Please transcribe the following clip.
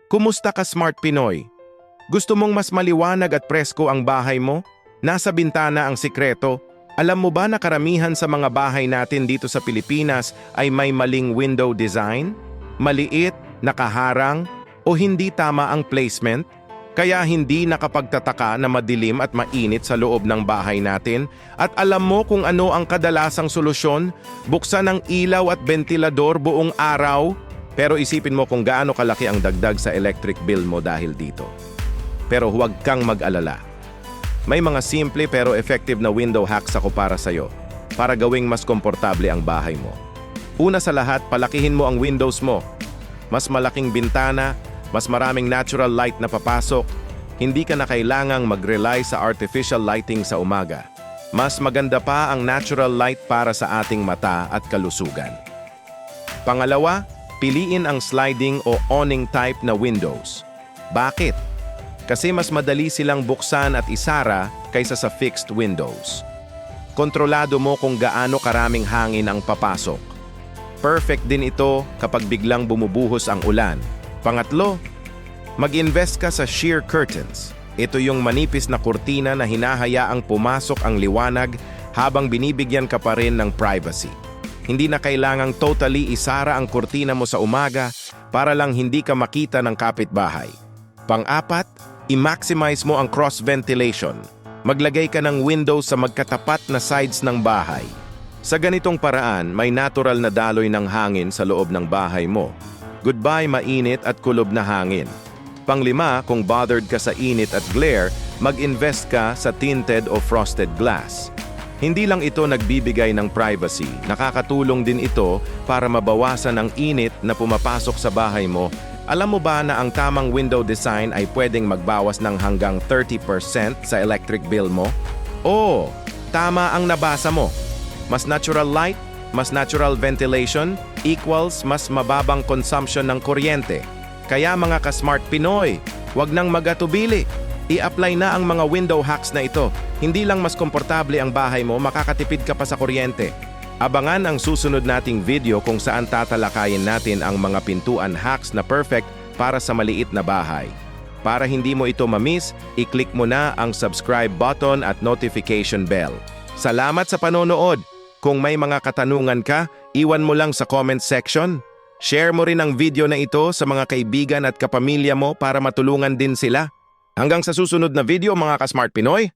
Kumusta ka, Smart Pinoy? Gusto mong mas maliwanag at presko ang bahay mo? Nasa bintana ang sikreto. Alam mo ba na karamihan sa mga bahay natin dito sa Pilipinas ay may maling window design? Maliit, nakaharang, o hindi tama ang placement? Kaya hindi nakapagtataka na madilim at mainit sa loob ng bahay natin. At alam mo kung ano ang kadalasang solusyon? Buksan ang ilaw at ventilador buong araw. Pero isipin mo kung gaano kalaki ang dagdag sa electric bill mo dahil dito. Pero huwag kang mag-alala. May mga simple pero effective na window hacks ako para sa'yo, para gawing mas komportable ang bahay mo. Una sa lahat, palakihin mo ang windows mo. Mas malaking bintana, mas maraming natural light na papasok, hindi ka na kailangang mag-rely sa artificial lighting sa umaga. Mas maganda pa ang natural light para sa ating mata at kalusugan. Pangalawa, piliin ang sliding o awning type na windows. Bakit? Kasi mas madali silang buksan at isara kaysa sa fixed windows. Kontrolado mo kung gaano karaming hangin ang papasok. Perfect din ito kapag biglang bumubuhos ang ulan. Pangatlo, mag-invest ka sa sheer curtains. Ito yung manipis na kurtina na hinahayaang pumasok ang liwanag habang binibigyan ka pa rin ng privacy. Hindi na kailangang totally isara ang kurtina mo sa umaga para lang hindi ka makita ng kapitbahay. Pang-apat, i-maximize mo ang cross-ventilation. Maglagay ka ng windows sa magkatapat na sides ng bahay. Sa ganitong paraan, may natural na daloy ng hangin sa loob ng bahay mo. Goodbye mainit at kulob na hangin. Panglima, kung bothered ka sa init at glare, mag-invest ka sa tinted o frosted glass. Hindi lang ito nagbibigay ng privacy, nakakatulong din ito para mabawasan ang init na pumapasok sa bahay mo. Alam mo ba na ang tamang window design ay pwedeng magbawas ng hanggang 30% sa electric bill mo? Oo, tama ang nabasa mo. Mas natural light, mas natural ventilation, equals mas mababang consumption ng kuryente. Kaya mga ka-Smart Pinoy, wag nang magatubili. I-apply na ang mga window hacks na ito. Hindi lang mas komportable ang bahay mo, makakatipid ka pa sa kuryente. Abangan ang susunod nating video kung saan tatalakayin natin ang mga pintuan hacks na perfect para sa maliit na bahay. Para hindi mo ito mamiss, i-click mo na ang subscribe button at notification bell. Salamat sa panonood! Kung may mga katanungan ka, iwan mo lang sa comment section. Share mo rin ang video na ito sa mga kaibigan at kapamilya mo para matulungan din sila. Hanggang sa susunod na video mga ka-Smart Pinoy!